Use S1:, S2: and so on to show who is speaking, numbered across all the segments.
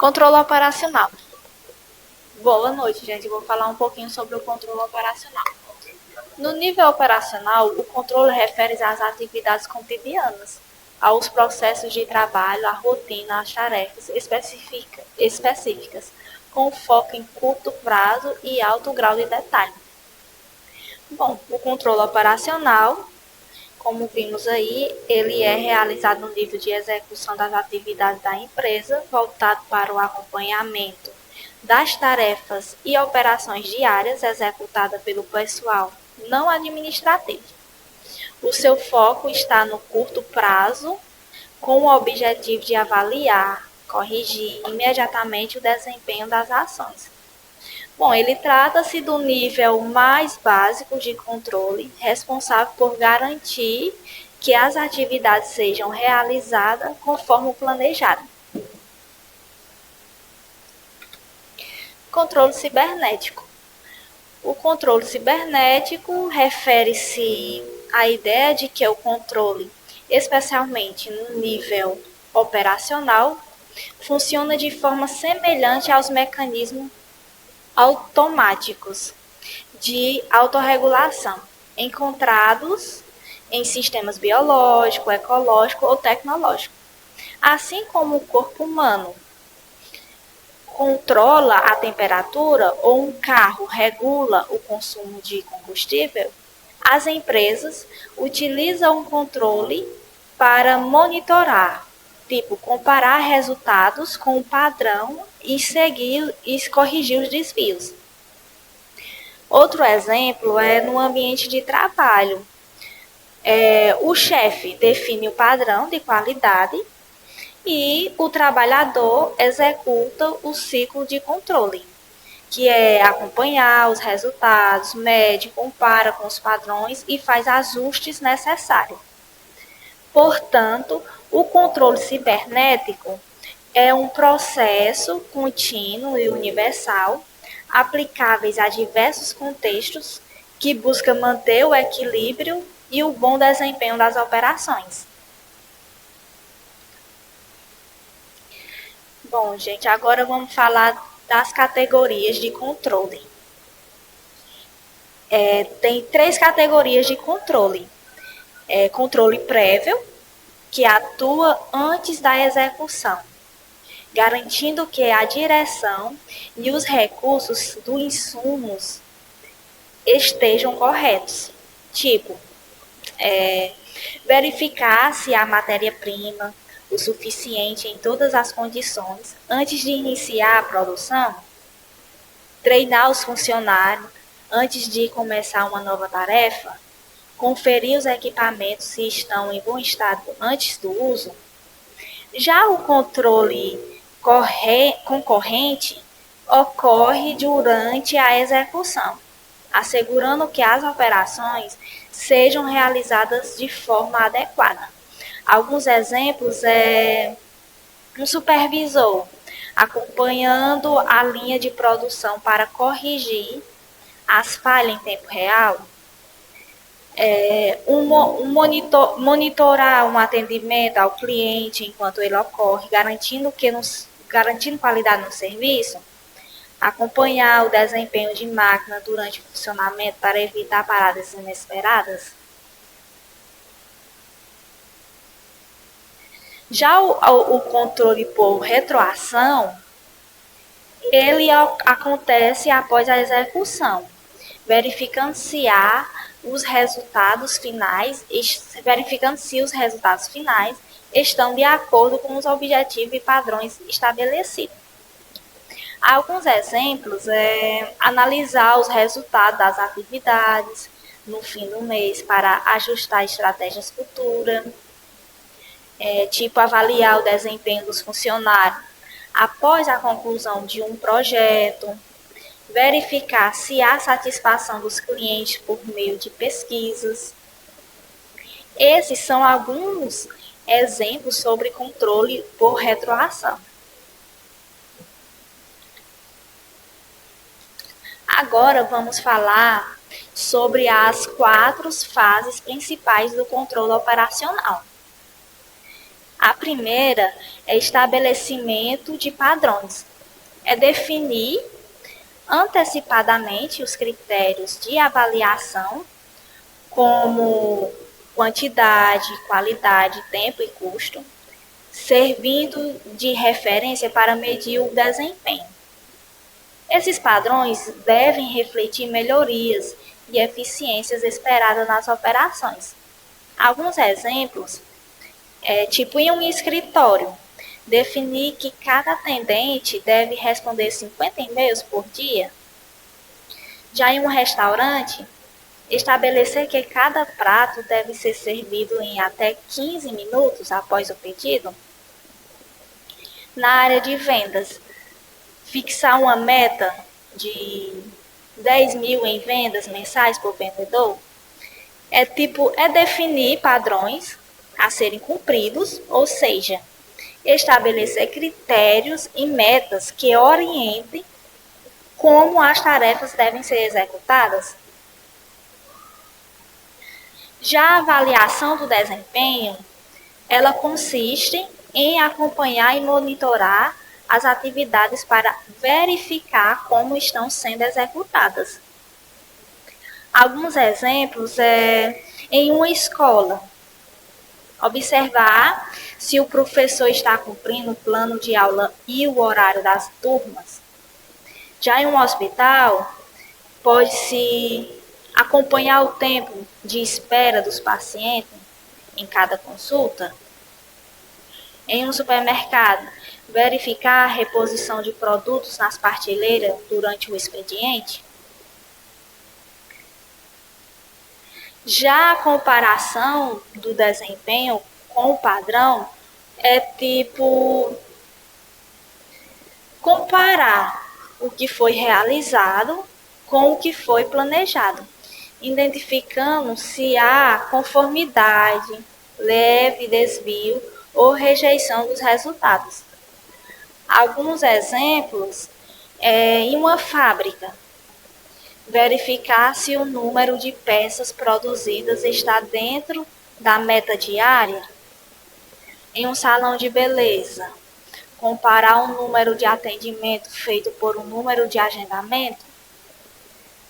S1: Controle operacional. Boa noite, gente. Eu vou falar um pouquinho sobre o controle operacional. No nível operacional, o controle refere às atividades cotidianas, aos processos de trabalho, à rotina, às tarefas específicas, com foco em curto prazo e alto grau de detalhe. Bom, o controle operacional, como vimos aí, ele é realizado no nível de execução das atividades da empresa, voltado para o acompanhamento das tarefas e operações diárias executadas pelo pessoal não administrativo. O seu foco está no curto prazo, com o objetivo de avaliar, corrigir imediatamente o desempenho das ações. Bom, ele trata-se do nível mais básico de controle, responsável por garantir que as atividades sejam realizadas conforme o planejado. Controle cibernético. O controle cibernético refere-se à ideia de que o controle, especialmente no nível operacional, funciona de forma semelhante aos mecanismos automáticos de autorregulação encontrados em sistemas biológico, ecológico ou tecnológico. Assim como o corpo humano controla a temperatura ou um carro regula o consumo de combustível, as empresas utilizam o controle para monitorar, tipo comparar resultados com o padrão e seguir e corrigir os desvios. Outro exemplo é no ambiente de trabalho. O chefe define o padrão de qualidade e o trabalhador executa o ciclo de controle, que é acompanhar os resultados, mede, compara com os padrões e faz ajustes necessários. Portanto, o controle cibernético é um processo contínuo e universal, aplicáveis a diversos contextos, que busca manter o equilíbrio e o bom desempenho das operações. Bom, gente, agora vamos falar das categorias de controle. Tem 3 categorias de controle. Controle prévio, que atua antes da execução, garantindo que a direção e os recursos dos insumos estejam corretos. Tipo, verificar se a matéria-prima o suficiente em todas as condições antes de iniciar a produção, treinar os funcionários antes de começar uma nova tarefa, conferir os equipamentos se estão em bom estado antes do uso. Já o controle concorrente ocorre durante a execução, assegurando que as operações sejam realizadas de forma adequada. Alguns exemplos é um supervisor acompanhando a linha de produção para corrigir as falhas em tempo real, monitorar um atendimento ao cliente enquanto ele ocorre, garantindo qualidade no serviço, acompanhar o desempenho de máquina durante o funcionamento para evitar paradas inesperadas. Já o controle por retroação, ele acontece após a execução, verificando se os resultados finais estão de acordo com os objetivos e padrões estabelecidos. Alguns exemplos é analisar os resultados das atividades no fim do mês para ajustar estratégias futuras, tipo avaliar o desempenho dos funcionários após a conclusão de um projeto, verificar se há satisfação dos clientes por meio de pesquisas. Esses são alguns exemplos sobre controle por retroação. Agora vamos falar sobre as 4 fases principais do controle operacional. A primeira é estabelecimento de padrões. É definir antecipadamente os critérios de avaliação, como quantidade, qualidade, tempo e custo, servindo de referência para medir o desempenho. Esses padrões devem refletir melhorias e eficiências esperadas nas operações. Alguns exemplos tipo em um escritório, definir que cada atendente deve responder 50 e-mails por dia. Já em um restaurante, estabelecer que cada prato deve ser servido em até 15 minutos após o pedido. Na área de vendas, fixar uma meta de 10 mil em vendas mensais por vendedor. É definir padrões a serem cumpridos, ou seja, estabelecer critérios e metas que orientem como as tarefas devem ser executadas. Já a avaliação do desempenho, ela consiste em acompanhar e monitorar as atividades para verificar como estão sendo executadas. Alguns exemplos em uma escola, observar se o professor está cumprindo o plano de aula e o horário das turmas. Já em um hospital, pode-se acompanhar o tempo de espera dos pacientes em cada consulta. Em um supermercado, verificar a reposição de produtos nas prateleiras durante o expediente. Já a comparação do desempenho com o padrão é comparar o que foi realizado com o que foi planejado, identificando se há conformidade, leve desvio ou rejeição dos resultados. Alguns exemplos em uma fábrica, verificar se o número de peças produzidas está dentro da meta diária. Em um salão de beleza, comparar o número de atendimento feito por um número de agendamento.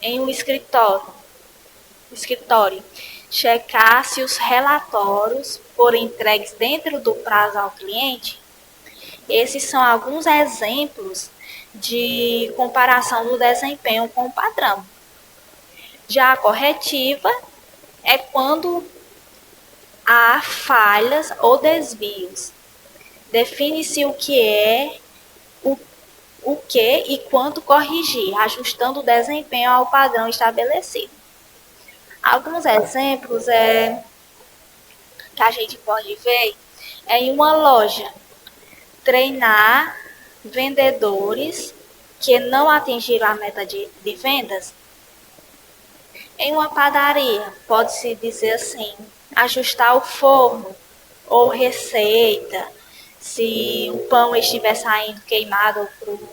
S1: Em um escritório, checar se os relatórios foram entregues dentro do prazo ao cliente. Esses são alguns exemplos de comparação do desempenho com o padrão. Já a corretiva é quando há falhas ou desvios. Define-se o que e quando corrigir, ajustando o desempenho ao padrão estabelecido. Alguns exemplos que a gente pode ver em uma loja. Treinar vendedores que não atingiram a meta de vendas. Em uma padaria, pode-se dizer assim, ajustar o forno ou receita, se o pão estiver saindo queimado ou cru.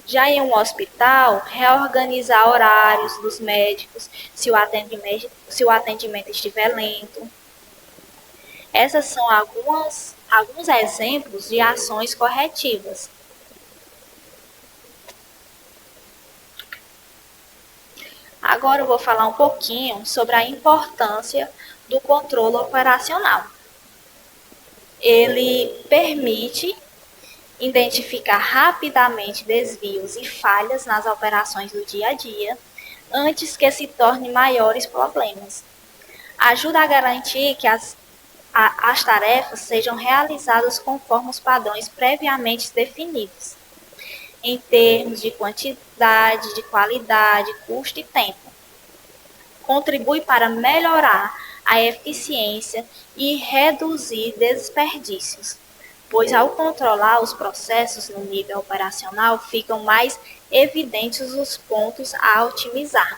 S1: Já em um hospital, reorganizar horários dos médicos, se o atendimento estiver lento. Essas são alguns exemplos de ações corretivas. Agora eu vou falar um pouquinho sobre a importância do controle operacional. Ele permite identificar rapidamente desvios e falhas nas operações do dia a dia, antes que se tornem maiores problemas. Ajuda a garantir que as tarefas sejam realizadas conforme os padrões previamente definidos, em termos de quantidade, de qualidade, custo e tempo. Contribui para melhorar a eficiência e reduzir desperdícios, pois ao controlar os processos no nível operacional, ficam mais evidentes os pontos a otimizar.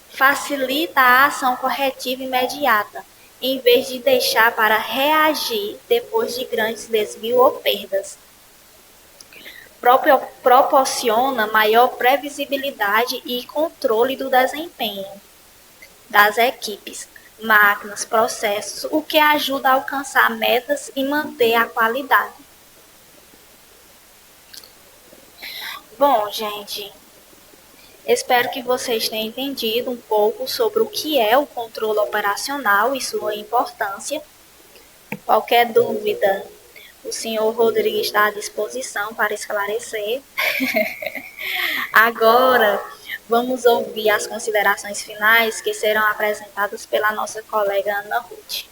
S1: Facilita a ação corretiva imediata, em vez de deixar para reagir depois de grandes desvios ou perdas. Proporciona maior previsibilidade e controle do desempenho das equipes, máquinas, processos, o que ajuda a alcançar metas e manter a qualidade. Bom, gente, espero que vocês tenham entendido um pouco sobre o que é o controle operacional e sua importância. Qualquer dúvida, o senhor Rodrigo está à disposição para esclarecer. Agora, vamos ouvir as considerações finais que serão apresentadas pela nossa colega Ana Ruth.